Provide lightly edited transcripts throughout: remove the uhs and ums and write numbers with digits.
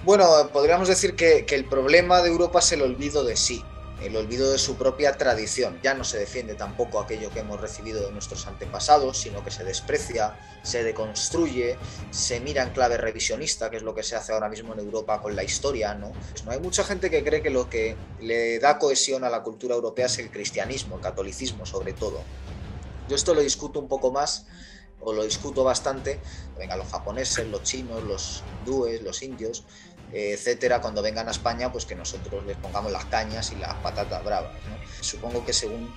Bueno, podríamos decir que el problema de Europa es el olvido de sí, el olvido de su propia tradición. Ya no se defiende tampoco aquello que hemos recibido de nuestros antepasados, sino que se desprecia, se deconstruye, se mira en clave revisionista, que es lo que se hace ahora mismo en Europa con la historia, ¿no? Pues no hay mucha gente que cree que lo que le da cohesión a la cultura europea es el cristianismo, el catolicismo sobre todo. Yo esto lo discuto un poco más, o lo discuto bastante, venga, los japoneses, los chinos, los hindúes, los indios, etcétera, cuando vengan a España, pues que nosotros les pongamos las cañas y las patatas bravas, ¿no? Supongo que según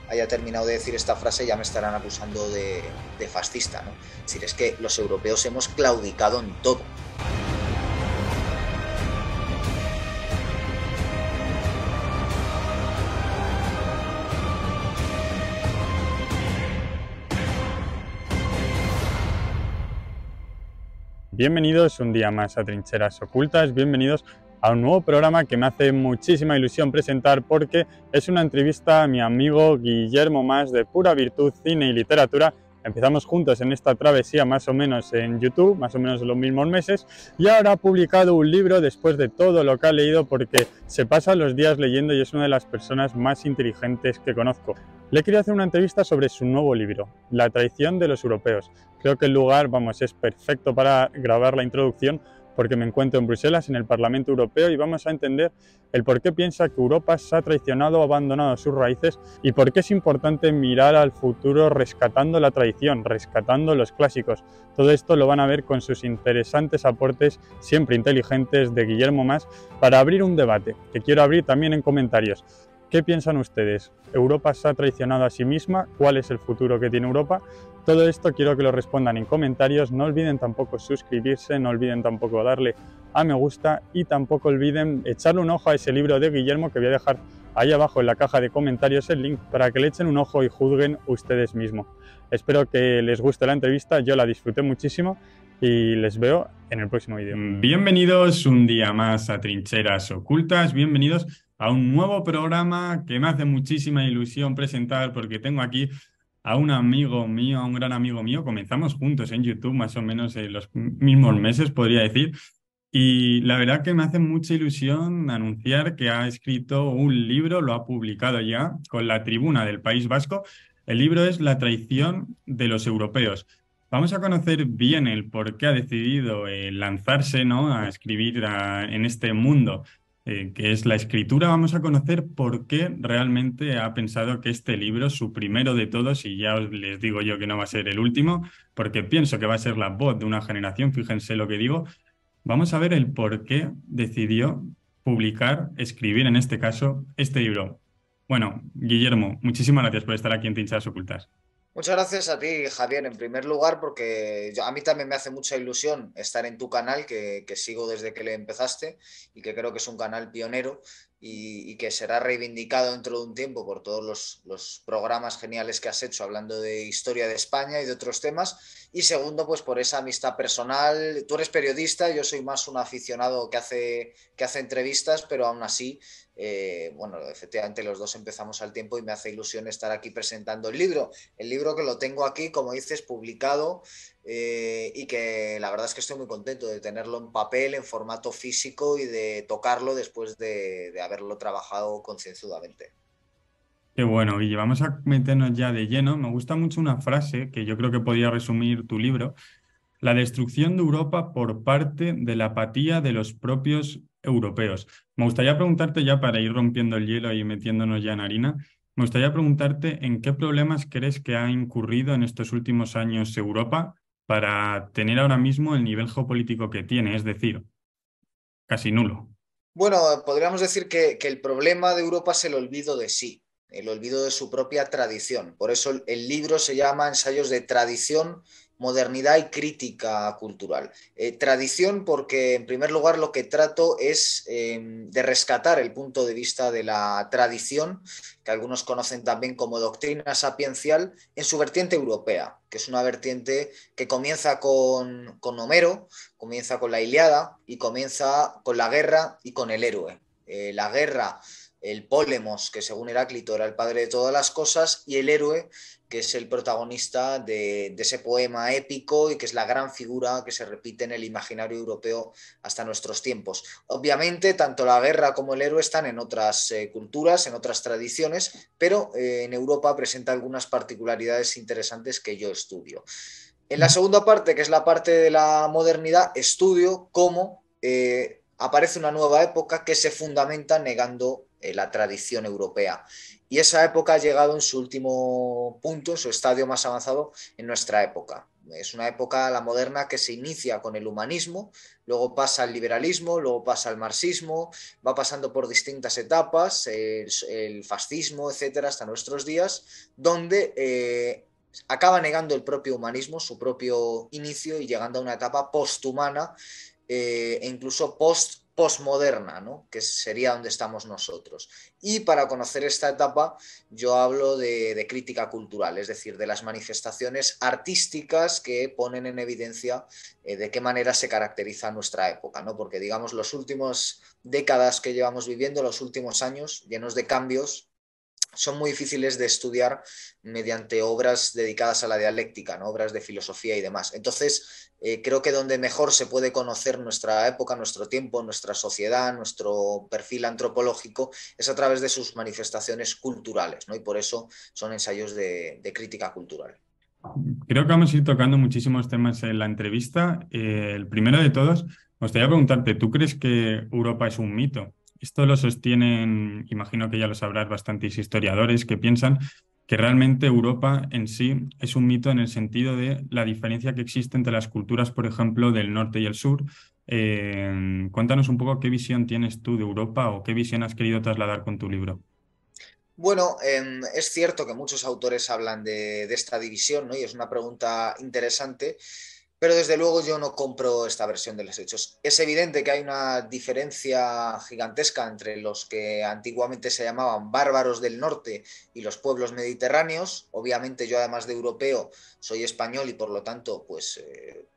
haya terminado de decir esta frase ya me estarán acusando de fascista, ¿no? Es decir, es que los europeos hemos claudicado en todo. Bienvenidos un día más a Trincheras Ocultas, bienvenidos a un nuevo programa que me hace muchísima ilusión presentar porque es una entrevista a mi amigo Guillermo Mas de Pura Virtud, Cine y Literatura. Empezamos juntos en esta travesía más o menos en YouTube, más o menos en los mismos meses, y ahora ha publicado un libro después de todo lo que ha leído porque se pasa los días leyendo y es una de las personas más inteligentes que conozco. Le quería hacer una entrevista sobre su nuevo libro, La traición de los europeos. Creo que el lugar, es perfecto para grabar la introducción porque me encuentro en Bruselas, en el Parlamento Europeo, y vamos a entender el por qué piensa que Europa se ha traicionado o abandonado sus raíces y por qué es importante mirar al futuro rescatando la tradición, rescatando los clásicos. Todo esto lo van a ver con sus interesantes aportes, siempre inteligentes, de Guillermo Mas, para abrir un debate, que quiero abrir también en comentarios. ¿Qué piensan ustedes? ¿Europa se ha traicionado a sí misma? ¿Cuál es el futuro que tiene Europa? Todo esto quiero que lo respondan en comentarios. No olviden tampoco suscribirse, no olviden tampoco darle a me gusta y tampoco olviden echarle un ojo a ese libro de Guillermo que voy a dejar ahí abajo en la caja de comentarios el link para que le echen un ojo y juzguen ustedes mismos. Espero que les guste la entrevista, yo la disfruté muchísimo y les veo en el próximo vídeo. Bienvenidos un día más a Trincheras Ocultas, bienvenidos a un nuevo programa que me hace muchísima ilusión presentar porque tengo aquí a un amigo mío, a un gran amigo mío. Comenzamos juntos en YouTube más o menos en los mismos meses, podría decir. Y la verdad que me hace mucha ilusión anunciar que ha escrito un libro, lo ha publicado ya con La Tribuna del País Vasco. El libro es La traición de los europeos. Vamos a conocer bien el por qué ha decidido lanzarse, ¿no?, a escribir en este mundo que es la escritura. Vamos a conocer por qué realmente ha pensado que este libro, su primero de todos, y ya les digo yo que no va a ser el último, porque pienso que va a ser la voz de una generación, fíjense lo que digo. Vamos a ver el por qué decidió publicar, escribir en este caso, este libro. Bueno, Guillermo, muchísimas gracias por estar aquí en Trincheras Ocultas. Muchas gracias a ti, Javier, en primer lugar, porque a mí también me hace mucha ilusión estar en tu canal, que sigo desde que le empezaste y que creo que es un canal pionero y que será reivindicado dentro de un tiempo por todos los programas geniales que has hecho hablando de historia de España y de otros temas. Y segundo, pues por esa amistad personal. Tú eres periodista, yo soy más un aficionado que hace entrevistas, pero aún así bueno, efectivamente los dos empezamos al tiempo y me hace ilusión estar aquí presentando el libro que lo tengo aquí, como dices, publicado y que la verdad es que estoy muy contento de tenerlo en papel, en formato físico y de tocarlo después de haberlo trabajado concienzudamente. Qué bueno, Guille. Vamos a meternos ya de lleno. Me gusta mucho una frase que yo creo que podría resumir tu libro: la destrucción de Europa por parte de la apatía de los propios europeos. Me gustaría preguntarte, ya para ir rompiendo el hielo y metiéndonos ya en harina, me gustaría preguntarte en qué problemas crees que ha incurrido en estos últimos años Europa para tener ahora mismo el nivel geopolítico que tiene, es decir, casi nulo. Bueno, podríamos decir que el problema de Europa es el olvido de sí, el olvido de su propia tradición. Por eso el libro se llama Ensayos de tradición, modernidad y crítica cultural. Tradición porque, en primer lugar, lo que trato es de rescatar el punto de vista de la tradición, que algunos conocen también como doctrina sapiencial, en su vertiente europea, que es una vertiente que comienza con Homero, comienza con la Ilíada y comienza con la guerra y con el héroe. La guerra el Pólemos, que según Heráclito era el padre de todas las cosas, y el héroe, que es el protagonista de ese poema épico y que es la gran figura que se repite en el imaginario europeo hasta nuestros tiempos. Obviamente, tanto la guerra como el héroe están en otras culturas, en otras tradiciones, pero en Europa presenta algunas particularidades interesantes que yo estudio. En la segunda parte, que es la parte de la modernidad, estudio cómo aparece una nueva época que se fundamenta negando la tradición europea. Y esa época ha llegado en su último punto, en su estadio más avanzado, en nuestra época. Es una época, la moderna, que se inicia con el humanismo, luego pasa al liberalismo, luego pasa al marxismo, va pasando por distintas etapas, el fascismo, etcétera, hasta nuestros días, donde acaba negando el propio humanismo, su propio inicio, y llegando a una etapa posthumana e incluso postmoderna, ¿no? Que sería donde estamos nosotros. Y para conocer esta etapa yo hablo de crítica cultural, es decir, de las manifestaciones artísticas que ponen en evidencia de qué manera se caracteriza nuestra época, ¿no? Porque digamos los últimos décadas que llevamos viviendo, los últimos años llenos de cambios, son muy difíciles de estudiar mediante obras dedicadas a la dialéctica, ¿no? Obras de filosofía y demás. Entonces, creo que donde mejor se puede conocer nuestra época, nuestro tiempo, nuestra sociedad, nuestro perfil antropológico, es a través de sus manifestaciones culturales, ¿no? Y por eso son ensayos de crítica cultural. Creo que vamos a ir tocando muchísimos temas en la entrevista. El primero de todos, me gustaría preguntarte, ¿tú crees que Europa es un mito? Esto lo sostienen, imagino que ya lo sabrás, bastantes historiadores que piensan que realmente Europa en sí es un mito en el sentido de la diferencia que existe entre las culturas, por ejemplo, del norte y el sur. Cuéntanos un poco qué visión tienes tú de Europa o qué visión has querido trasladar con tu libro. Bueno, es cierto que muchos autores hablan de esta división, ¿no? Y es una pregunta interesante, pero desde luego yo no compro esta versión de los hechos. Es evidente que hay una diferencia gigantesca entre los que antiguamente se llamaban bárbaros del norte y los pueblos mediterráneos. Obviamente yo, además de europeo, soy español y por lo tanto pues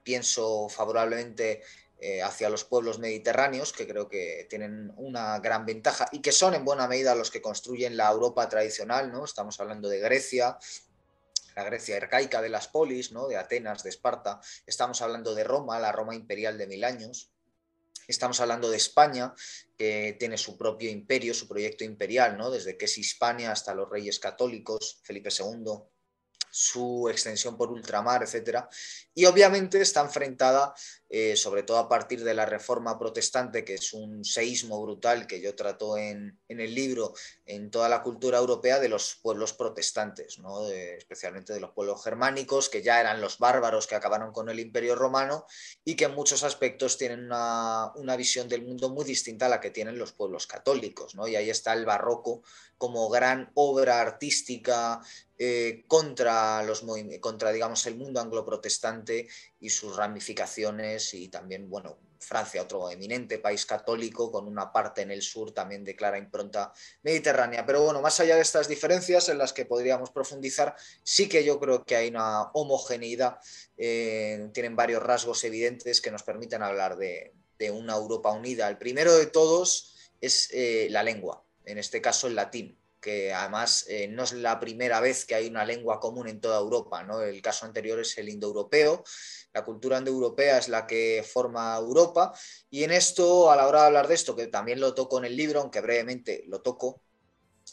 pienso favorablemente hacia los pueblos mediterráneos, que creo que tienen una gran ventaja y que son en buena medida los que construyen la Europa tradicional, ¿no? Estamos hablando de Grecia, la Grecia arcaica de las polis, ¿no? De Atenas, de Esparta. Estamos hablando de Roma, la Roma imperial de 1000 años. Estamos hablando de España, que tiene su propio imperio, su proyecto imperial, ¿no? Desde que es Hispania hasta los reyes católicos, Felipe II, su extensión por ultramar, etcétera. Y obviamente está enfrentada, sobre todo a partir de la Reforma Protestante, que es un seísmo brutal que yo trato en el libro, en toda la cultura europea, de los pueblos protestantes, ¿no? Especialmente de los pueblos germánicos, que ya eran los bárbaros que acabaron con el Imperio Romano y que en muchos aspectos tienen una visión del mundo muy distinta a la que tienen los pueblos católicos, ¿no? Y ahí está el barroco como gran obra artística contra, digamos, el mundo anglo-protestante y sus ramificaciones, y también, bueno, Francia, otro eminente país católico, con una parte en el sur también de clara impronta mediterránea. Pero bueno, más allá de estas diferencias en las que podríamos profundizar, sí que yo creo que hay una homogeneidad, tienen varios rasgos evidentes que nos permiten hablar de una Europa unida. El primero de todos es la lengua, en este caso el latín, que además no es la primera vez que hay una lengua común en toda Europa, ¿no? El caso anterior es el indoeuropeo. La cultura indoeuropea es la que forma Europa, y en esto, a la hora de hablar de esto, que también lo toco en el libro, aunque brevemente lo toco,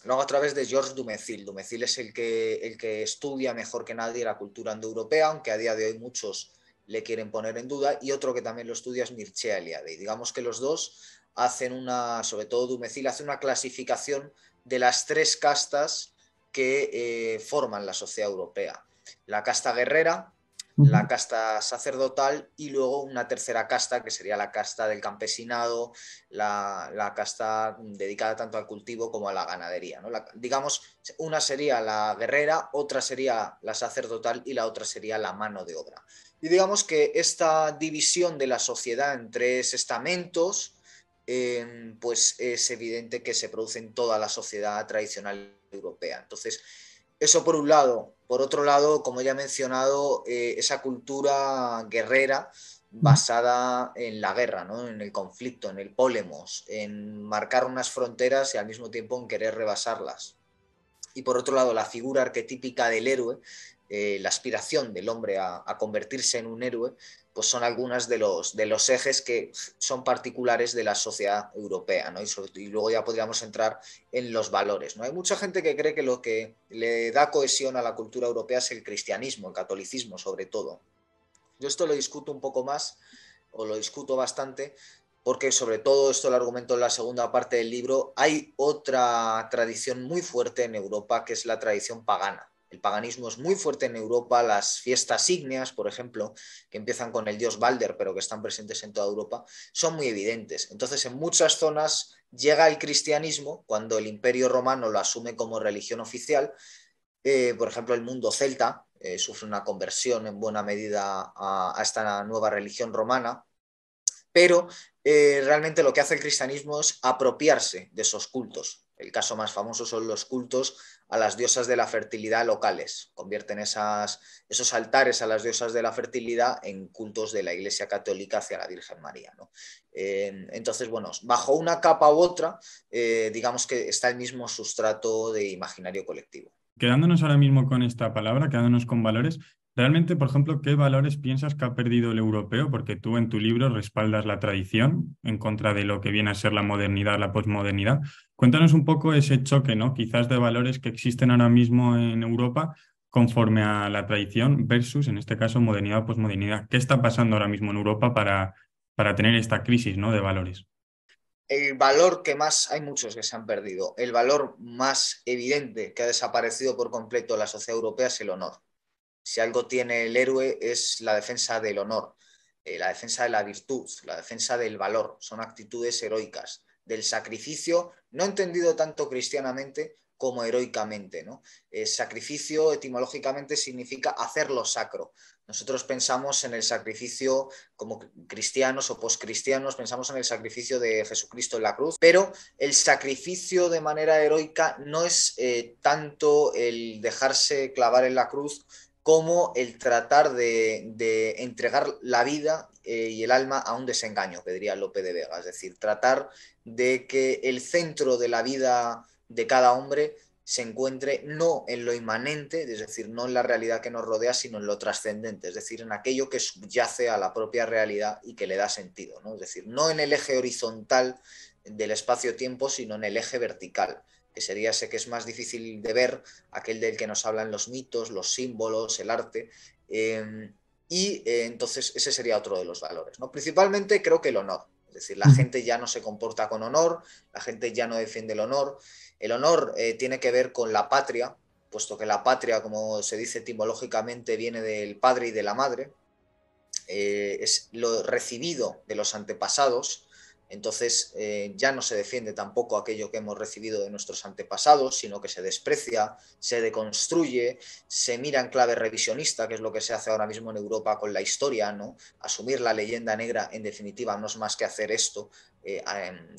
lo hago a través de Georges Dumézil. Dumézil es el que estudia mejor que nadie la cultura indoeuropea, aunque a día de hoy muchos le quieren poner en duda, y otro que también lo estudia es Mircea Eliade. Y digamos que los dos hacen sobre todo Dumézil, hace una clasificación de las tres castas que forman la sociedad europea. La casta guerrera, la casta sacerdotal y luego una tercera casta que sería la casta del campesinado, la casta dedicada tanto al cultivo como a la ganadería, ¿no? Digamos, una sería la guerrera, otra sería la sacerdotal y la otra sería la mano de obra. Y digamos que esta división de la sociedad en tres estamentos, pues es evidente que se produce en toda la sociedad tradicional europea. Entonces, eso por un lado. Por otro lado, como ya he mencionado, esa cultura guerrera basada en la guerra, ¿no? En el conflicto, en el pólemos, en marcar unas fronteras y al mismo tiempo en querer rebasarlas. Y por otro lado, la figura arquetípica del héroe, la aspiración del hombre a convertirse en un héroe, pues son algunas de los ejes que son particulares de la sociedad europea, ¿no? Y luego ya podríamos entrar en los valores, ¿no? Hay mucha gente que cree que lo que le da cohesión a la cultura europea es el cristianismo, el catolicismo sobre todo. Yo esto lo discuto un poco más, o lo discuto bastante, porque sobre todo, esto lo argumento en la segunda parte del libro, hay otra tradición muy fuerte en Europa, que es la tradición pagana. El paganismo es muy fuerte en Europa, las fiestas ígneas, por ejemplo, que empiezan con el dios Balder, pero que están presentes en toda Europa, son muy evidentes. Entonces, en muchas zonas llega el cristianismo, cuando el Imperio Romano lo asume como religión oficial. Por ejemplo, el mundo celta sufre una conversión en buena medida a esta nueva religión romana, pero realmente lo que hace el cristianismo es apropiarse de esos cultos. El caso más famoso son los cultos a las diosas de la fertilidad locales. Convierten esos altares a las diosas de la fertilidad en cultos de la Iglesia Católica hacia la Virgen María, ¿no? Entonces, bueno, bajo una capa u otra, digamos que está el mismo sustrato de imaginario colectivo. Quedándonos ahora mismo con esta palabra, quedándonos con valores, realmente, por ejemplo, ¿qué valores piensas que ha perdido el europeo? Porque tú en tu libro respaldas la tradición en contra de lo que viene a ser la modernidad, la posmodernidad. Cuéntanos un poco ese choque, ¿no? Quizás de valores que existen ahora mismo en Europa conforme a la tradición versus, en este caso, modernidad o posmodernidad. ¿Qué está pasando ahora mismo en Europa para tener esta crisis, ¿no? de valores? El valor que más, hay muchos que se han perdido, el valor más evidente que ha desaparecido por completo en la sociedad europea es el honor. Si algo tiene el héroe es la defensa del honor, la defensa de la virtud, la defensa del valor. Son actitudes heroicas, del sacrificio, no entendido tanto cristianamente como heroicamente, ¿no? Sacrificio etimológicamente significa hacer lo sacro. Nosotros pensamos en el sacrificio como cristianos o poscristianos, pensamos en el sacrificio de Jesucristo en la cruz, pero el sacrificio de manera heroica no es tanto el dejarse clavar en la cruz como el tratar de entregar la vida y el alma a un desengaño, que diría Lope de Vega. Es decir, tratar de que el centro de la vida de cada hombre se encuentre no en lo inmanente, es decir, no en la realidad que nos rodea, sino en lo trascendente, es decir, en aquello que subyace a la propia realidad y que le da sentido, ¿no? Es decir, no en el eje horizontal del espacio-tiempo, sino en el eje vertical, que sería ese que es más difícil de ver, aquel del que nos hablan los mitos, los símbolos, el arte. Entonces ese sería otro de los valores, ¿no? Principalmente creo que el honor. Es decir, la gente ya no se comporta con honor, la gente ya no defiende el honor. El honor tiene que ver con la patria, puesto que la patria, como se dice etimológicamente, viene del padre y de la madre. Es lo recibido de los antepasados. Entonces ya no se defiende tampoco aquello que hemos recibido de nuestros antepasados, sino que se desprecia, se deconstruye, se mira en clave revisionista, que es lo que se hace ahora mismo en Europa con la historia, ¿no? Asumir la leyenda negra, en definitiva, no es más que hacer esto,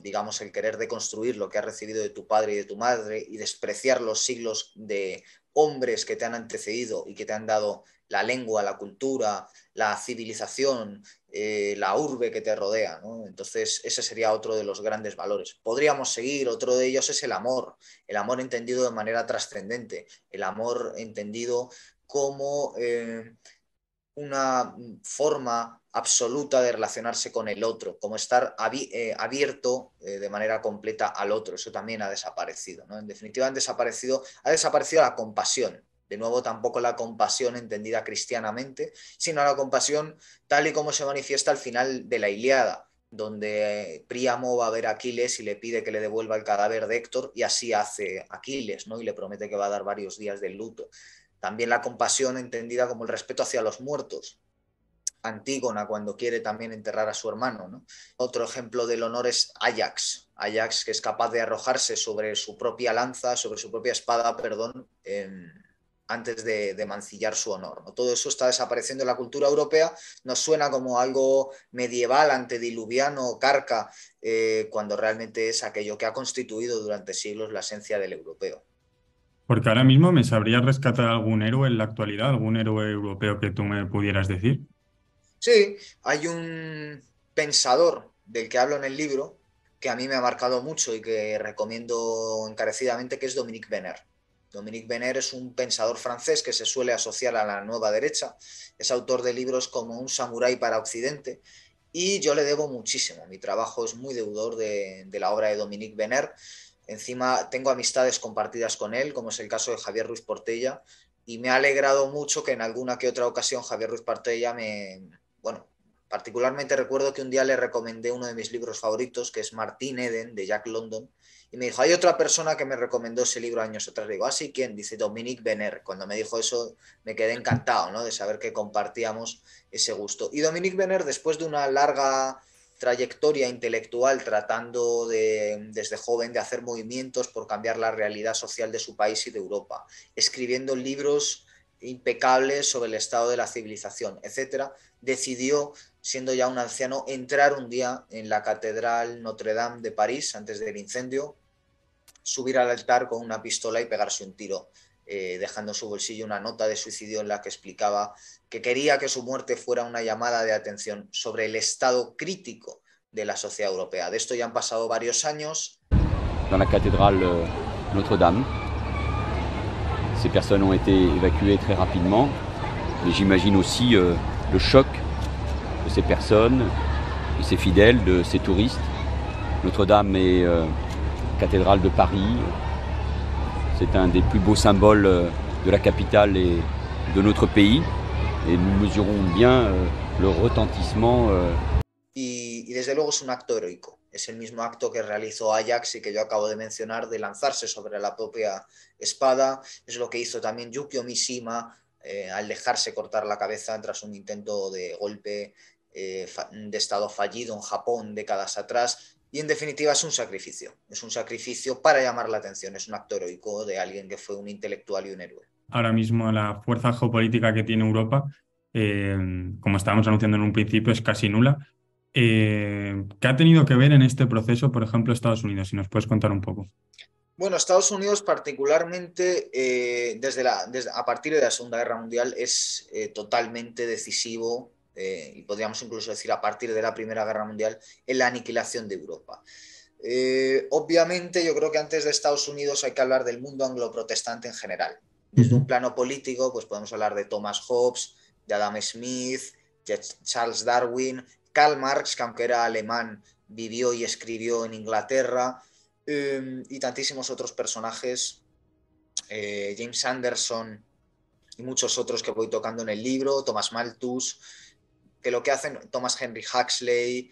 digamos, el querer deconstruir lo que has recibido de tu padre y de tu madre y despreciar los siglos de hombres que te han antecedido y que te han dado la lengua, la cultura, la civilización, la urbe que te rodea, ¿no? Entonces ese sería otro de los grandes valores. Podríamos seguir, otro de ellos es el amor entendido de manera trascendente, el amor entendido como una forma absoluta de relacionarse con el otro, como estar abierto de manera completa al otro. Eso también ha desaparecido, ¿no? En definitiva, ha desaparecido la compasión. De nuevo, tampoco la compasión entendida cristianamente, sino la compasión tal y como se manifiesta al final de la Ilíada, donde Príamo va a ver a Aquiles y le pide que le devuelva el cadáver de Héctor, y así hace Aquiles, ¿no? Y le promete que va a dar varios días de luto. También la compasión entendida como el respeto hacia los muertos. Antígona cuando quiere también enterrar a su hermano, ¿no? Otro ejemplo del honor es Ajax. Ajax, que es capaz de arrojarse sobre su propia lanza, sobre su propia espada, perdón, antes de mancillar su honor, ¿no? Todo eso está desapareciendo en la cultura europea. Nos suena como algo medieval, antediluviano, carca, cuando realmente es aquello que ha constituido durante siglos la esencia del europeo. Porque ahora mismo me sabrías rescatar algún héroe en la actualidad, algún héroe europeo que tú me pudieras decir. Sí, hay un pensador del que hablo en el libro que a mí me ha marcado mucho y que recomiendo encarecidamente, que es Dominique Venner. Dominique Venner es un pensador francés que se suele asociar a la nueva derecha. Es autor de libros como Un samurái para Occidente y yo le debo muchísimo. Mi trabajo es muy deudor de la obra de Dominique Venner. Encima tengo amistades compartidas con él, como es el caso de Javier Ruiz Portella, y me ha alegrado mucho que en alguna que otra ocasión Javier Ruiz Portella bueno, particularmente recuerdo que un día le recomendé uno de mis libros favoritos, que es Martín Eden, de Jack London, y me dijo, hay otra persona que me recomendó ese libro años atrás. Le digo, ¿ah, sí? ¿Quién? Dice Dominique Venner. Cuando me dijo eso me quedé encantado, ¿no? De saber que compartíamos ese gusto. Y Dominique Venner, después de una larga trayectoria intelectual tratando desde joven de hacer movimientos por cambiar la realidad social de su país y de Europa, escribiendo libros impecables sobre el estado de la civilización, etcétera, decidió, siendo ya un anciano, entrar un día en la Catedral Notre Dame de París antes del incendio, subir al altar con una pistola y pegarse un tiro, dejando en su bolsillo una nota de suicidio en la que explicaba que quería que su muerte fuera una llamada de atención sobre el estado crítico de la sociedad europea. De esto ya han pasado varios años. Dans la cathédrale Notre-Dame. Ces personnes ont été évacuées très rapidement, mais j'imagine aussi le choc de ces personnes, de ces fidèles, de ces touristes. Notre-Dame est cathédrale de Paris. C'est un des plus beaux symboles de la capitale et de notre pays. Et nous mesurons bien le retentissement. Y desde luego es un acto heroico. Es el mismo acto que realizó Ajax y que yo acabo de mencionar, de lanzarse sobre la propia espada. Es lo que hizo también Yukio Mishima al dejarse cortar la cabeza tras un intento de golpe de estado fallido en Japón décadas atrás. Y en definitiva es un sacrificio para llamar la atención, es un acto heroico de alguien que fue un intelectual y un héroe. Ahora mismo la fuerza geopolítica que tiene Europa, eh, como estábamos anunciando en un principio, es casi nula. ¿Qué ha tenido que ver en este proceso, por ejemplo, Estados Unidos? Si nos puedes contar un poco. Bueno, Estados Unidos particularmente a partir de la Segunda Guerra Mundial es totalmente decisivo, y podríamos incluso decir a partir de la Primera Guerra Mundial, en la aniquilación de Europa. Obviamente yo creo que antes de Estados Unidos hay que hablar del mundo anglo-protestante en general. Desde un plano político, pues podemos hablar de Thomas Hobbes, de Adam Smith, de Charles Darwin, Karl Marx, que aunque era alemán, vivió y escribió en Inglaterra, y tantísimos otros personajes, James Anderson y muchos otros que voy tocando en el libro, Thomas Malthus, que lo que hacen, Thomas Henry Huxley,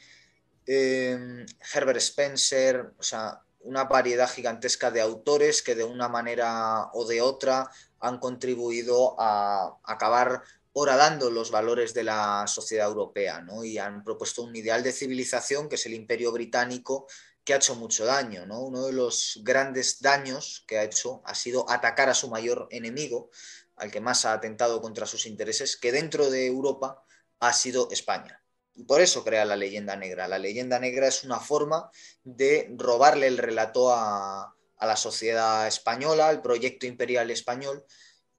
Herbert Spencer, o sea, una variedad gigantesca de autores que de una manera o de otra han contribuido a acabar horadando los valores de la sociedad europea, ¿no? Y han propuesto un ideal de civilización que es el Imperio Británico, que ha hecho mucho daño, ¿no? Uno de los grandes daños que ha hecho ha sido atacar a su mayor enemigo, al que más ha atentado contra sus intereses, que dentro de Europa ha sido España. Y por eso crea la leyenda negra. La leyenda negra es una forma de robarle el relato a la sociedad española, al proyecto imperial español,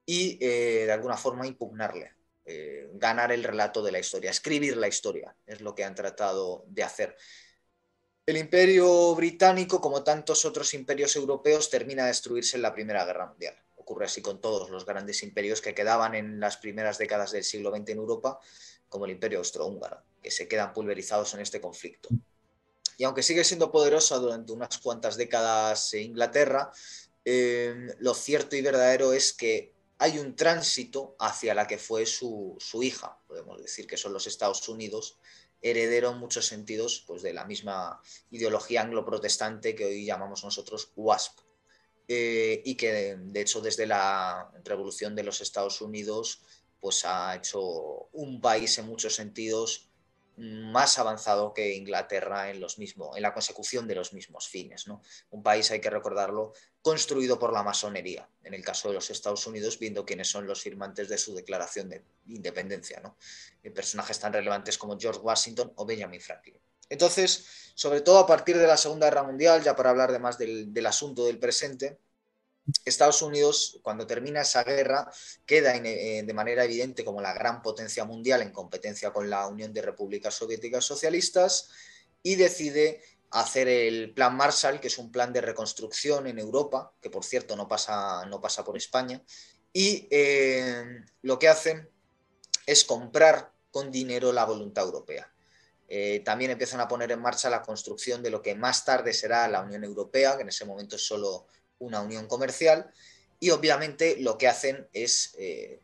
y de alguna forma impugnarle, ganar el relato de la historia, escribir la historia, es lo que han tratado de hacer. El Imperio Británico, como tantos otros imperios europeos, termina de destruirse en la Primera Guerra Mundial. Ocurre así con todos los grandes imperios que quedaban en las primeras décadas del siglo XX en Europa, como el Imperio Austrohúngaro, que se quedan pulverizados en este conflicto. Y aunque sigue siendo poderosa durante unas cuantas décadas Inglaterra, lo cierto y verdadero es que hay un tránsito hacia la que fue su hija, podemos decir que son los Estados Unidos, heredero en muchos sentidos pues, de la misma ideología anglo-protestante que hoy llamamos nosotros WASP. Y que de hecho desde la revolución de los Estados Unidos pues ha hecho un país en muchos sentidos más avanzado que Inglaterra en la consecución de los mismos fines, ¿no? Un país, hay que recordarlo, construido por la masonería, en el caso de los Estados Unidos, viendo quiénes son los firmantes de su declaración de independencia, ¿no? Personajes tan relevantes como George Washington o Benjamin Franklin. Entonces, sobre todo a partir de la Segunda Guerra Mundial, ya para hablar de más del asunto del presente, Estados Unidos, cuando termina esa guerra, queda de manera evidente como la gran potencia mundial en competencia con la Unión de Repúblicas Soviéticas Socialistas y decide hacer el Plan Marshall, que es un plan de reconstrucción en Europa, que por cierto no pasa por España, y lo que hacen es comprar con dinero la voluntad europea. También empiezan a poner en marcha la construcción de lo que más tarde será la Unión Europea, que en ese momento es solo una unión comercial, y obviamente lo que hacen es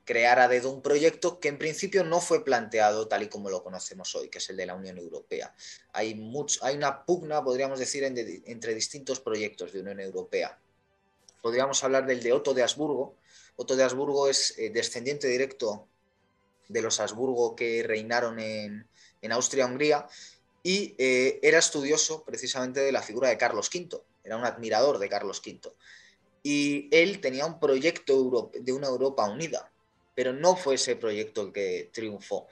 crear a dedo un proyecto que en principio no fue planteado tal y como lo conocemos hoy, que es el de la Unión Europea. Hay una pugna, podríamos decir, entre distintos proyectos de Unión Europea. Podríamos hablar del de Otto de Habsburgo. Otto de Habsburgo es descendiente directo de los Habsburgo que reinaron en Austria-Hungría y era estudioso precisamente de la figura de Carlos V, era un admirador de Carlos V. Y él tenía un proyecto de una Europa unida, pero no fue ese proyecto el que triunfó.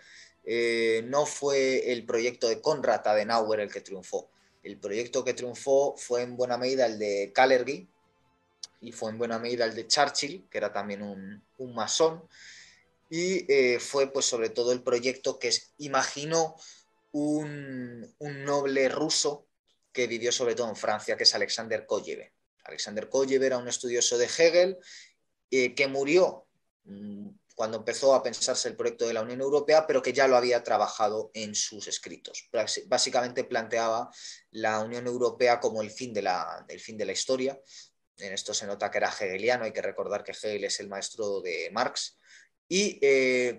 No fue el proyecto de Konrad Adenauer el que triunfó. El proyecto que triunfó fue en buena medida el de Kalergi y fue en buena medida el de Churchill, que era también un masón, y fue pues sobre todo el proyecto que imaginó un noble ruso que vivió sobre todo en Francia, que es Alexander Kojev. Alexander Kojev era un estudioso de Hegel que murió cuando empezó a pensarse el proyecto de la Unión Europea, pero que ya lo había trabajado en sus escritos. Básicamente planteaba la Unión Europea como el fin de la historia. En esto se nota que era hegeliano, hay que recordar que Hegel es el maestro de Marx, y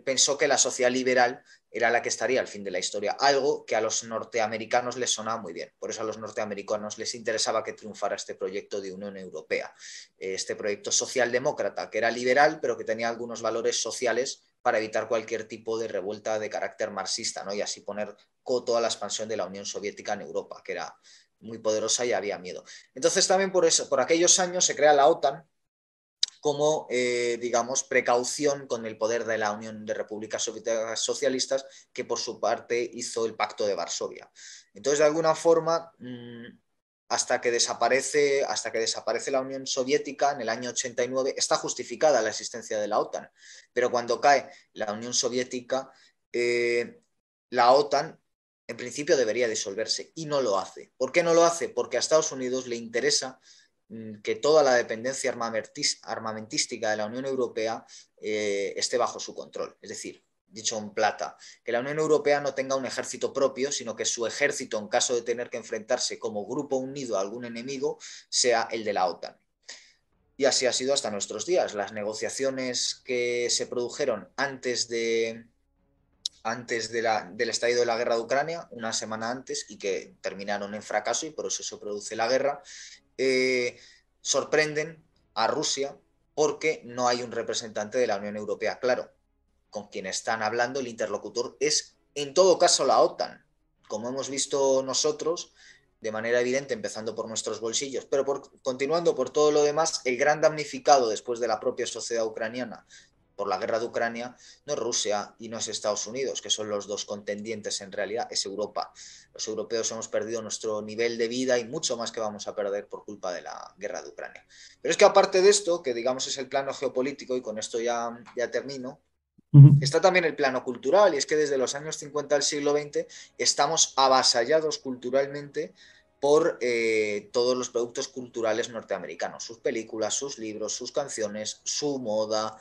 pensó que la sociedad liberal era la que estaría al fin de la historia, algo que a los norteamericanos les sonaba muy bien. Por eso a los norteamericanos les interesaba que triunfara este proyecto de Unión Europea, este proyecto socialdemócrata, que era liberal, pero que tenía algunos valores sociales para evitar cualquier tipo de revuelta de carácter marxista, ¿no? Y así poner coto a la expansión de la Unión Soviética en Europa, que era muy poderosa y había miedo. Entonces también por aquellos años se crea la OTAN, como, digamos, precaución con el poder de la Unión de Repúblicas Soviéticas Socialistas, que por su parte hizo el Pacto de Varsovia. Entonces, de alguna forma, hasta que desaparece la Unión Soviética en el año 89, está justificada la existencia de la OTAN, pero cuando cae la Unión Soviética, la OTAN en principio debería disolverse y no lo hace. ¿Por qué no lo hace? Porque a Estados Unidos le interesa que toda la dependencia armamentística de la Unión Europea esté bajo su control. Es decir, dicho en plata, que la Unión Europea no tenga un ejército propio, sino que su ejército, en caso de tener que enfrentarse como grupo unido a algún enemigo, sea el de la OTAN. Y así ha sido hasta nuestros días. Las negociaciones que se produjeron antes del estallido de la guerra de Ucrania, una semana antes, y que terminaron en fracaso, y por eso se produce la guerra, sorprenden a Rusia porque no hay un representante de la Unión Europea. Claro, con quien están hablando, el interlocutor es en todo caso la OTAN, como hemos visto nosotros de manera evidente, empezando por nuestros bolsillos, pero continuando por todo lo demás, el gran damnificado después de la propia sociedad ucraniana por la guerra de Ucrania no es Rusia y no es Estados Unidos, que son los dos contendientes en realidad, es Europa. Los europeos hemos perdido nuestro nivel de vida y mucho más que vamos a perder por culpa de la guerra de Ucrania. Pero es que aparte de esto, que digamos es el plano geopolítico, y con esto ya termino, está también el plano cultural, y es que desde los años 50 del siglo XX estamos avasallados culturalmente por todos los productos culturales norteamericanos, sus películas, sus libros, sus canciones, su moda,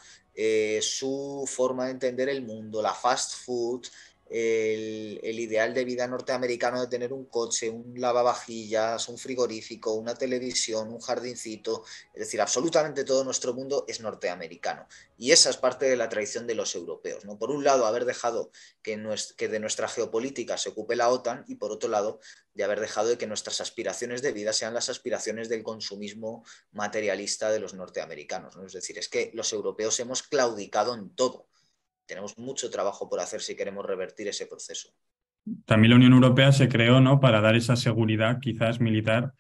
su forma de entender el mundo, la fast food, el ideal de vida norteamericano de tener un coche, un lavavajillas, un frigorífico, una televisión, un jardincito, es decir, absolutamente todo nuestro mundo es norteamericano. Y esa es parte de la tradición de los europeos, ¿no? Por un lado, haber dejado que de nuestra geopolítica se ocupe la OTAN, y por otro lado, de haber dejado de que nuestras aspiraciones de vida sean las aspiraciones del consumismo materialista de los norteamericanos, ¿no? Es decir, es que los europeos hemos claudicado en todo. Tenemos mucho trabajo por hacer si queremos revertir ese proceso. También la Unión Europea se creó, ¿no?, para dar esa seguridad quizás militar,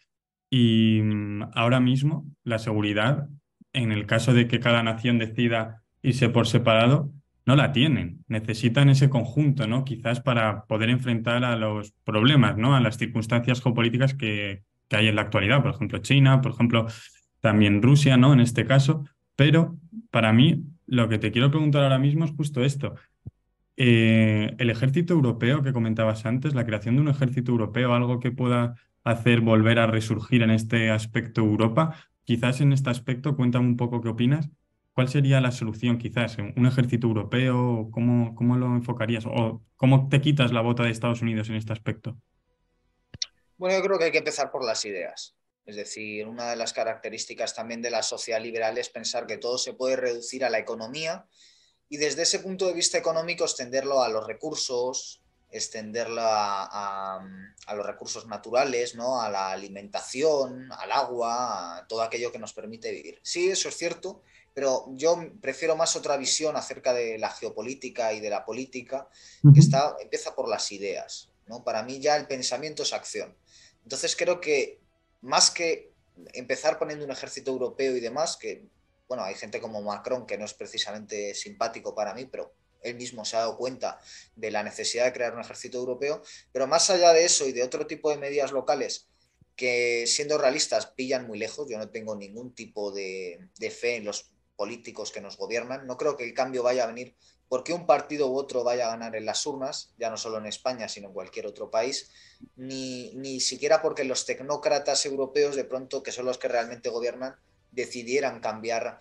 y ahora mismo la seguridad, en el caso de que cada nación decida irse por separado, no la tienen. Necesitan ese conjunto, ¿no?, quizás para poder enfrentar a los problemas, ¿no?, a las circunstancias geopolíticas que hay en la actualidad. Por ejemplo, China, por ejemplo, también Rusia, ¿no? En este caso, pero para mí lo que te quiero preguntar ahora mismo es justo esto. El ejército europeo que comentabas antes, la creación de un ejército europeo, algo que pueda hacer volver a resurgir en este aspecto Europa, quizás en este aspecto, cuéntame un poco qué opinas. ¿Cuál sería la solución quizás? ¿Un ejército europeo? ¿Cómo lo enfocarías? ¿O cómo te quitas la bota de Estados Unidos en este aspecto? Bueno, yo creo que hay que empezar por las ideas. Es decir, una de las características también de la sociedad liberal es pensar que todo se puede reducir a la economía y desde ese punto de vista económico extenderlo a los recursos, extenderlo a los recursos naturales, ¿no? A la alimentación, al agua, a todo aquello que nos permite vivir. Sí, eso es cierto, pero yo prefiero más otra visión acerca de la geopolítica y de la política que Ujú. empieza por las ideas, ¿no? Para mí ya el pensamiento es acción. Entonces creo que más que empezar poniendo un ejército europeo y demás, que bueno, hay gente como Macron que no es precisamente simpático para mí, pero él mismo se ha dado cuenta de la necesidad de crear un ejército europeo, pero más allá de eso y de otro tipo de medidas locales que siendo realistas pillan muy lejos, yo no tengo ningún tipo de fe en los políticos que nos gobiernan, no creo que el cambio vaya a venir porque un partido u otro vaya a ganar en las urnas, ya no solo en España, sino en cualquier otro país, ni siquiera porque los tecnócratas europeos, de pronto, que son los que realmente gobiernan, decidieran cambiar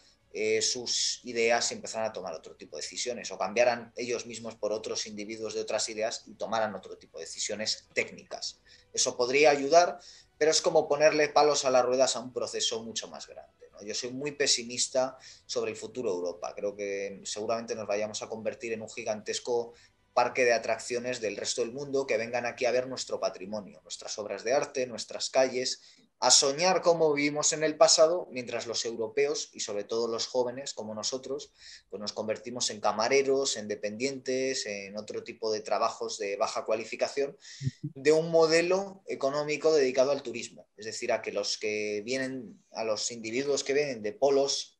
sus ideas y empezaran a tomar otro tipo de decisiones, o cambiaran ellos mismos por otros individuos de otras ideas y tomaran otro tipo de decisiones técnicas. Eso podría ayudar, pero es como ponerle palos a las ruedas a un proceso mucho más grande, ¿no? Yo soy muy pesimista sobre el futuro de Europa. Creo que seguramente nos vayamos a convertir en un gigantesco parque de atracciones del resto del mundo que vengan aquí a ver nuestro patrimonio, nuestras obras de arte, nuestras calles, a soñar cómo vivimos en el pasado, mientras los europeos y sobre todo los jóvenes como nosotros, pues nos convertimos en camareros, en dependientes, en otro tipo de trabajos de baja cualificación, de un modelo económico dedicado al turismo, es decir, a que los que vienen, a los individuos que vienen de polos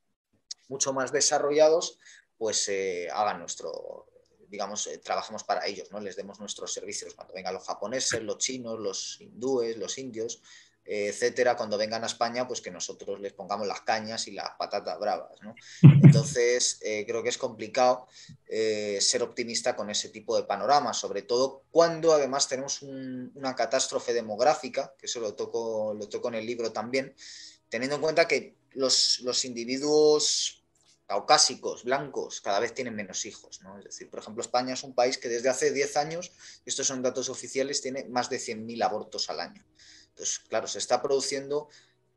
mucho más desarrollados, pues hagan nuestro, digamos, trabajemos para ellos, ¿no? Les demos nuestros servicios cuando vengan los japoneses, los chinos, los hindúes, los indios, etcétera, cuando vengan a España, pues que nosotros les pongamos las cañas y las patatas bravas, ¿no? Entonces, creo que es complicado ser optimista con ese tipo de panorama, sobre todo cuando además tenemos una catástrofe demográfica, que eso lo toco en el libro también, teniendo en cuenta que los individuos caucásicos, blancos, cada vez tienen menos hijos, ¿no? Es decir, por ejemplo, España es un país que desde hace 10 años, estos son datos oficiales, tiene más de 100.000 abortos al año. Entonces, claro, se está produciendo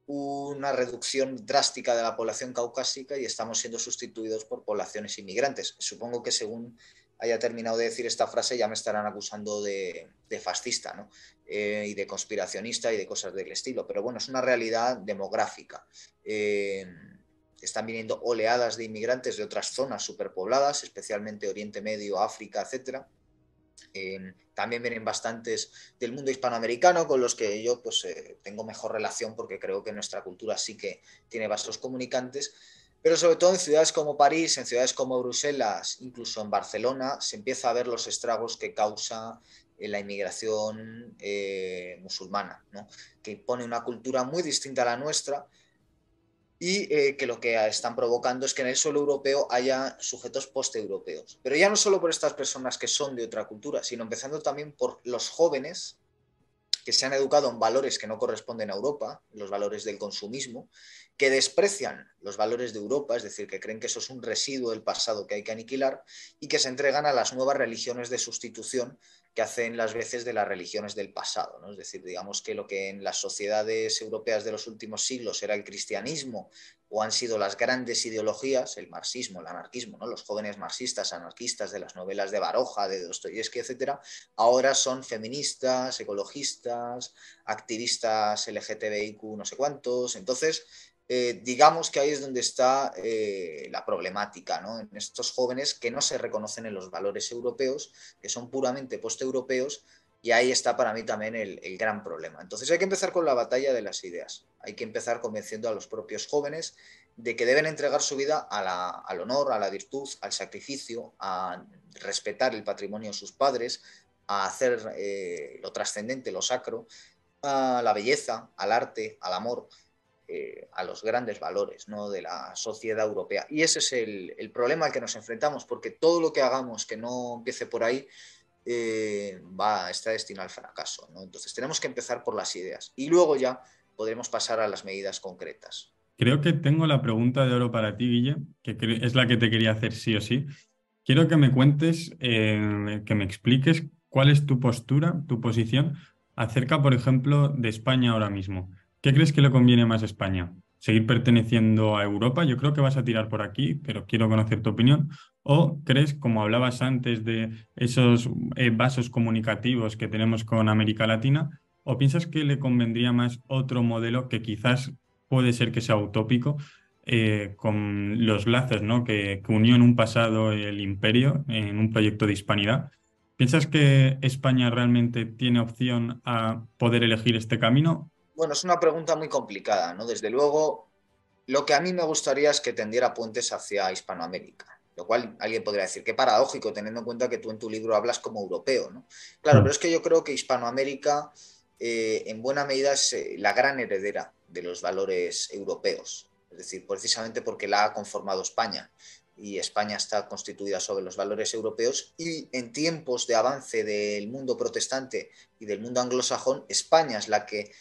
una reducción drástica de la población caucásica y estamos siendo sustituidos por poblaciones inmigrantes. Supongo que según haya terminado de decir esta frase ya me estarán acusando de fascista, ¿no? Y de conspiracionista y de cosas del estilo. Pero bueno, es una realidad demográfica. Están viniendo oleadas de inmigrantes de otras zonas superpobladas, especialmente Oriente Medio, África, etcétera. También vienen bastantes del mundo hispanoamericano con los que yo pues, tengo mejor relación porque creo que nuestra cultura sí que tiene vasos comunicantes, pero sobre todo en ciudades como París, en ciudades como Bruselas, incluso en Barcelona, se empieza a ver los estragos que causa la inmigración musulmana, ¿no? Que impone una cultura muy distinta a la nuestra y que lo que están provocando es que en el suelo europeo haya sujetos post-europeos. Pero ya no solo por estas personas que son de otra cultura, sino empezando también por los jóvenes que se han educado en valores que no corresponden a Europa, los valores del consumismo, que desprecian los valores de Europa, es decir, que creen que eso es un residuo del pasado que hay que aniquilar, y que se entregan a las nuevas religiones de sustitución que hacen las veces de las religiones del pasado, ¿no? Es decir, digamos que lo que en las sociedades europeas de los últimos siglos era el cristianismo o han sido las grandes ideologías, el marxismo, el anarquismo, ¿no? Los jóvenes marxistas, anarquistas de las novelas de Baroja, de Dostoyevsky, etcétera, ahora son feministas, ecologistas, activistas LGTBIQ, no sé cuántos. Entonces, digamos que ahí es donde está la problemática, ¿no? En estos jóvenes que no se reconocen en los valores europeos, que son puramente post-europeos, y ahí está para mí también el gran problema. Entonces hay que empezar con la batalla de las ideas. Hay que empezar convenciendo a los propios jóvenes de que deben entregar su vida al honor, a la virtud, al sacrificio, a respetar el patrimonio de sus padres, a hacer lo trascendente, lo sacro, a la belleza, al arte, al amor. a los grandes valores, ¿no?, de la sociedad europea. Y ese es el problema al que nos enfrentamos, porque todo lo que hagamos que no empiece por ahí está destinado al fracaso, ¿no? Entonces tenemos que empezar por las ideas y luego ya podremos pasar a las medidas concretas. Creo que tengo la pregunta de oro para ti, Guille, que es la que te quería hacer sí o sí. Quiero que me cuentes, que me expliques cuál es tu postura, tu posición acerca, por ejemplo, de España ahora mismo. ¿Qué crees que le conviene más a España? ¿Seguir perteneciendo a Europa? Yo creo que vas a tirar por aquí, pero quiero conocer tu opinión. ¿O crees, como hablabas antes de esos vasos comunicativos que tenemos con América Latina, o piensas que le convendría más otro modelo que quizás puede ser que sea utópico, con los lazos, ¿no?, que unió en un pasado el imperio en un proyecto de hispanidad? ¿Piensas que España realmente tiene opción a poder elegir este camino? Bueno, es una pregunta muy complicada, ¿no? Desde luego, lo que a mí me gustaría es que tendiera puentes hacia Hispanoamérica, lo cual alguien podría decir, qué paradójico, teniendo en cuenta que tú en tu libro hablas como europeo, ¿no? Claro, pero es que yo creo que Hispanoamérica en buena medida es la gran heredera de los valores europeos, es decir, precisamente porque la ha conformado España y España está constituida sobre los valores europeos, y en tiempos de avance del mundo protestante y del mundo anglosajón, España es la que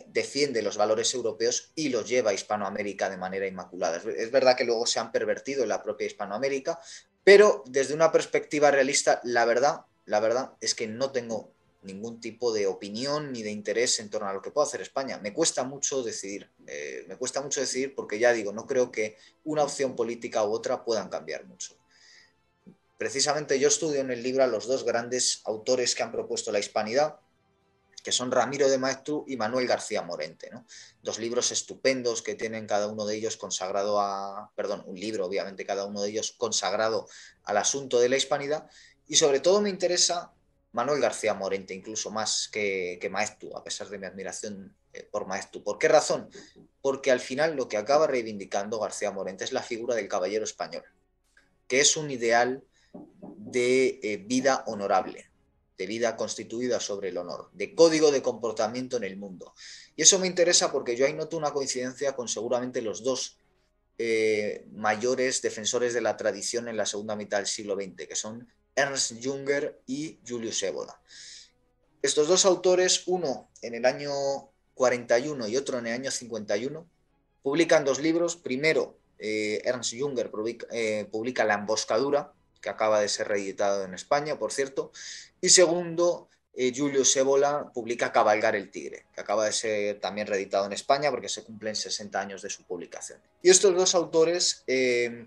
defiende los valores europeos y los lleva a Hispanoamérica de manera inmaculada. Es verdad que luego se han pervertido en la propia Hispanoamérica, pero desde una perspectiva realista, la verdad es que no tengo ningún tipo de opinión ni de interés en torno a lo que pueda hacer España. Me cuesta mucho decidir, porque ya digo, no creo que una opción política u otra puedan cambiar mucho. Precisamente yo estudio en el libro a los dos grandes autores que han propuesto la hispanidad, que son Ramiro de Maeztu y Manuel García Morente, ¿no? Dos libros estupendos que tienen cada uno de ellos consagrado un libro, obviamente, cada uno de ellos consagrado al asunto de la hispanidad, y sobre todo me interesa Manuel García Morente, incluso más que Maeztu, a pesar de mi admiración por Maeztu. ¿Por qué razón? Porque al final lo que acaba reivindicando García Morente es la figura del caballero español, que es un ideal de vida honorable, de vida constituida sobre el honor, de código de comportamiento en el mundo. Y eso me interesa porque yo ahí noto una coincidencia con seguramente los dos mayores defensores de la tradición en la segunda mitad del siglo XX, que son Ernst Jünger y Julius Evola. Estos dos autores, uno en el año 41 y otro en el año 51, publican dos libros. Primero, Ernst Jünger publica La emboscadura, que acaba de ser reeditado en España, por cierto, y segundo, Julius Evola publica Cabalgar el tigre, que acaba de ser también reeditado en España porque se cumplen 60 años de su publicación. Y estos dos autores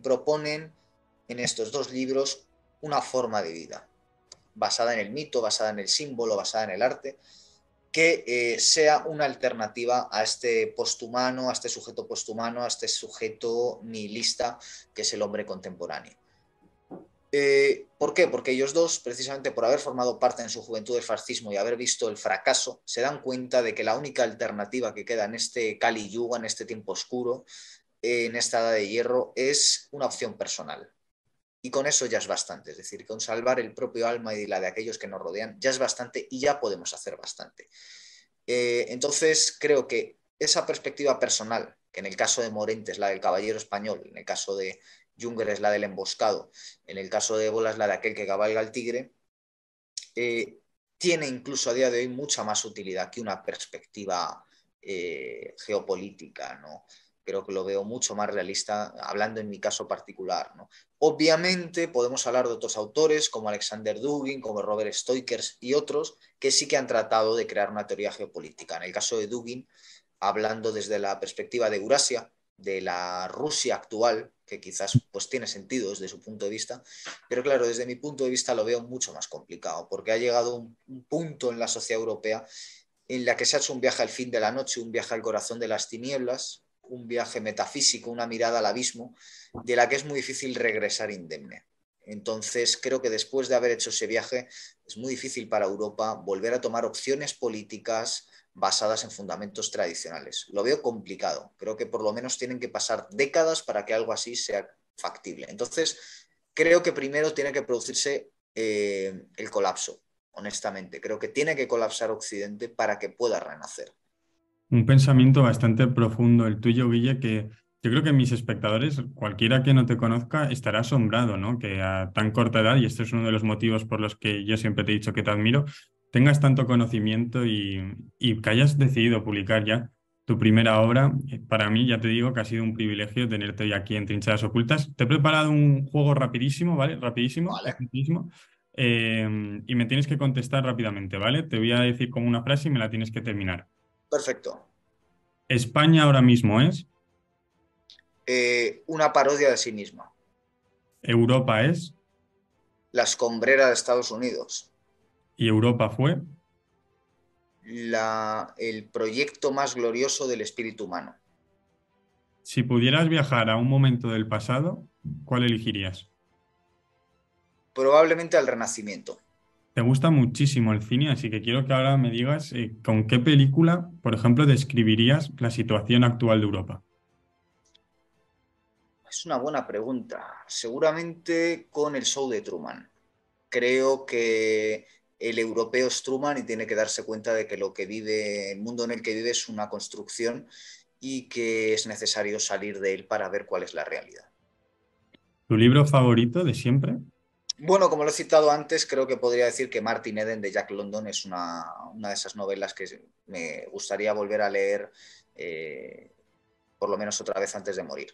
proponen en estos dos libros una forma de vida basada en el mito, basada en el símbolo, basada en el arte, que sea una alternativa a este posthumano, a este sujeto posthumano, a este sujeto nihilista que es el hombre contemporáneo. ¿Por qué? Porque ellos dos, precisamente por haber formado parte en su juventud del fascismo y haber visto el fracaso, se dan cuenta de que la única alternativa que queda en este Kali Yuga, en este tiempo oscuro, en esta edad de hierro, es una opción personal. Y con eso ya es bastante, es decir, con salvar el propio alma y la de aquellos que nos rodean ya es bastante y ya podemos hacer bastante. Entonces creo que esa perspectiva personal, que en el caso de Morente es la del caballero español, en el caso de Jünger es la del emboscado, en el caso de Evola es la de aquel que cabalga el tigre, tiene incluso a día de hoy mucha más utilidad que una perspectiva geopolítica, ¿no? Creo que lo veo mucho más realista, hablando en mi caso particular, ¿no? Obviamente podemos hablar de otros autores como Alexander Dugin, como Robert Stoikers y otros que sí que han tratado de crear una teoría geopolítica. En el caso de Dugin, hablando desde la perspectiva de Eurasia, de la Rusia actual, que quizás pues tiene sentido desde su punto de vista, pero claro, desde mi punto de vista lo veo mucho más complicado, porque ha llegado un punto en la sociedad europea en la que se ha hecho un viaje al fin de la noche, un viaje al corazón de las tinieblas, un viaje metafísico, una mirada al abismo, de la que es muy difícil regresar indemne. Entonces, creo que después de haber hecho ese viaje, es muy difícil para Europa volver a tomar opciones políticas basadas en fundamentos tradicionales. Lo veo complicado. Creo que por lo menos tienen que pasar décadas para que algo así sea factible. Entonces, creo que primero tiene que producirse el colapso, honestamente. Creo que tiene que colapsar Occidente para que pueda renacer. Un pensamiento bastante profundo el tuyo, Guille, que yo creo que mis espectadores, cualquiera que no te conozca, estará asombrado, ¿no? Que a tan corta edad, y este es uno de los motivos por los que yo siempre te he dicho que te admiro, tengas tanto conocimiento y que hayas decidido publicar ya tu primera obra. Para mí, ya te digo que ha sido un privilegio tenerte hoy aquí en Trincheras Ocultas. Te he preparado un juego rapidísimo, ¿vale? Rapidísimo, Vale, rapidísimo. Y me tienes que contestar rápidamente, ¿vale? Te voy a decir como una frase y me la tienes que terminar. perfecto. España ahora mismo es, Una parodia de sí misma. Europa es La escombrera de Estados Unidos. y Europa fue. El proyecto más glorioso del espíritu humano. Si pudieras viajar a un momento del pasado, ¿cuál elegirías? Probablemente al Renacimiento. Te gusta muchísimo el cine, así que quiero que ahora me digas con qué película, por ejemplo, describirías la situación actual de Europa. Es una buena pregunta. Seguramente con el show de Truman. Creo que el europeo es Truman y tiene que darse cuenta de que lo que vive, el mundo en el que vive es una construcción y que es necesario salir de él para ver cuál es la realidad. ¿Tu libro favorito de siempre? Bueno, como lo he citado antes, creo que podría decir que Martin Eden de Jack London es una de esas novelas que me gustaría volver a leer por lo menos otra vez antes de morir.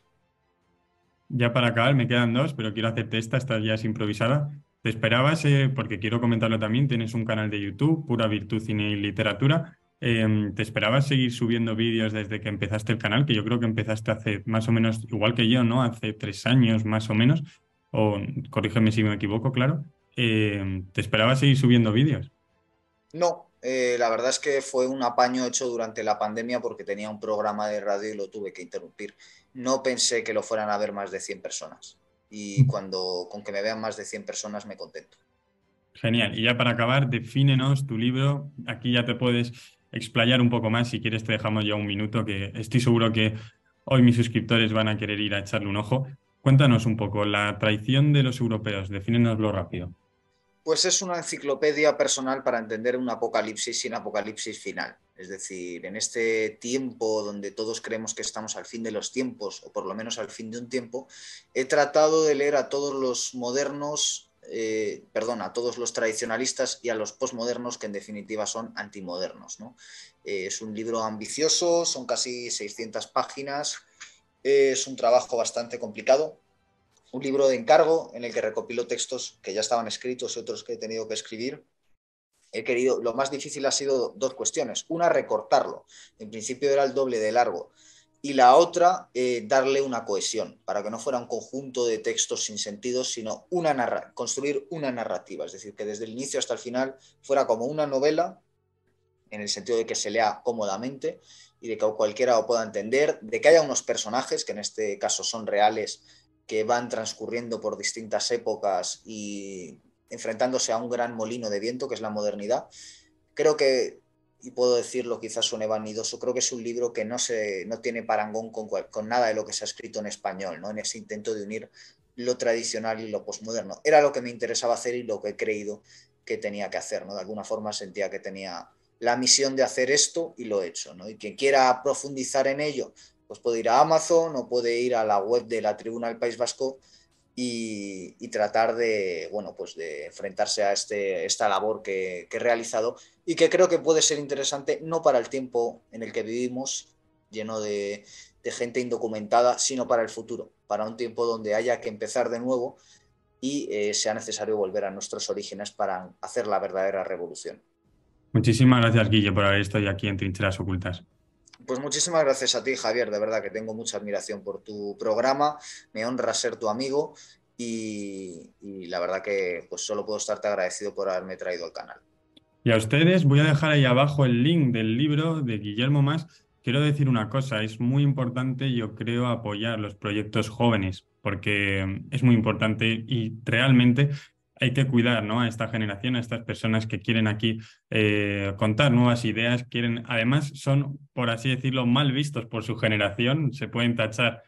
Ya para acabar, me quedan dos, pero quiero hacerte esta ya es improvisada. ¿Te esperabas, porque quiero comentarlo también, tienes un canal de YouTube, Pura Virtud, Cine y Literatura? ¿Te esperabas seguir subiendo vídeos desde que empezaste el canal? Que yo creo que empezaste hace más o menos, igual que yo, ¿no? Hace 3 años más o menos, o corrígeme si me equivoco, claro. ¿Te esperabas seguir subiendo vídeos? No, la verdad es que fue un apaño hecho durante la pandemia porque tenía un programa de radio y lo tuve que interrumpir. No pensé que lo fueran a ver más de 100 personas y con que me vean más de 100 personas me contento. Genial. Y ya para acabar, defínenos tu libro. Aquí ya te puedes explayar un poco más. Si quieres, te dejamos ya un minuto, que estoy seguro que hoy mis suscriptores van a querer ir a echarle un ojo. Cuéntanos un poco, la traición de los europeos. Defínenoslo rápido. Pues es una enciclopedia personal para entender un apocalipsis sin apocalipsis final. Es decir, en este tiempo donde todos creemos que estamos al fin de los tiempos, o por lo menos al fin de un tiempo, he tratado de leer a todos los modernos, a todos los tradicionalistas y a los posmodernos, que en definitiva son antimodernos, ¿no? Es un libro ambicioso, son casi 600 páginas, es un trabajo bastante complicado, un libro de encargo en el que recopilo textos que ya estaban escritos y otros que he tenido que escribir. Lo más difícil ha sido dos cuestiones. Una, recortarlo. En principio era el doble de largo. Y la otra, darle una cohesión, para que no fuera un conjunto de textos sin sentido, sino construir una narrativa. Es decir, que desde el inicio hasta el final fuera como una novela, en el sentido de que se lea cómodamente y de que cualquiera lo pueda entender, de que haya unos personajes, que en este caso son reales, que van transcurriendo por distintas épocas y enfrentándose a un gran molino de viento, que es la modernidad. Creo que, y puedo decirlo, quizás suene vanidoso, creo que es un libro que no tiene parangón con nada de lo que se ha escrito en español, ¿no? En ese intento de unir lo tradicional y lo posmoderno. Era lo que me interesaba hacer y lo que he creído que tenía que hacer, ¿no? De alguna forma sentía que tenía la misión de hacer esto y lo he hecho, ¿no? Y quien quiera profundizar en ello, pues puede ir a Amazon o puede ir a la web de la Tribuna del País Vasco y tratar de, bueno, pues de enfrentarse a esta labor que he realizado y que creo que puede ser interesante no para el tiempo en el que vivimos, lleno de gente indocumentada, sino para el futuro, para un tiempo donde haya que empezar de nuevo y sea necesario volver a nuestros orígenes para hacer la verdadera revolución. Muchísimas gracias, Guille, por haber estado aquí en Trincheras Ocultas. Pues muchísimas gracias a ti, Javier. De verdad que tengo mucha admiración por tu programa. Me honra ser tu amigo y la verdad que pues solo puedo estarte agradecido por haberme traído al canal. Y a ustedes voy a dejar ahí abajo el link del libro de Guillermo Mas. Quiero decir una cosa, es muy importante, yo creo, apoyar los proyectos jóvenes, porque es muy importante y realmente hay que cuidar, ¿no? A esta generación, a estas personas que quieren aquí contar nuevas ideas, quieren, además son, por así decirlo, mal vistos por su generación, se pueden tachar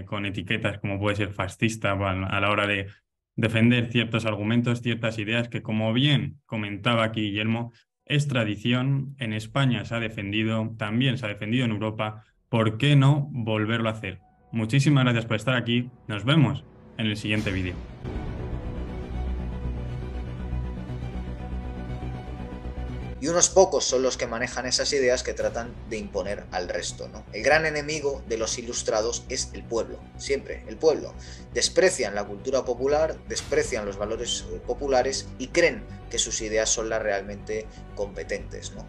con etiquetas como puede ser fascista a la hora de defender ciertos argumentos, ciertas ideas que, como bien comentaba aquí Guillermo, es tradición, en España se ha defendido, también se ha defendido en Europa. ¿Por qué no volverlo a hacer? Muchísimas gracias por estar aquí. Nos vemos en el siguiente vídeo. Y unos pocos son los que manejan esas ideas que tratan de imponer al resto, ¿no? El gran enemigo de los ilustrados es el pueblo, siempre el pueblo. Desprecian la cultura popular, desprecian los valores populares y creen que sus ideas son las realmente competentes, ¿no?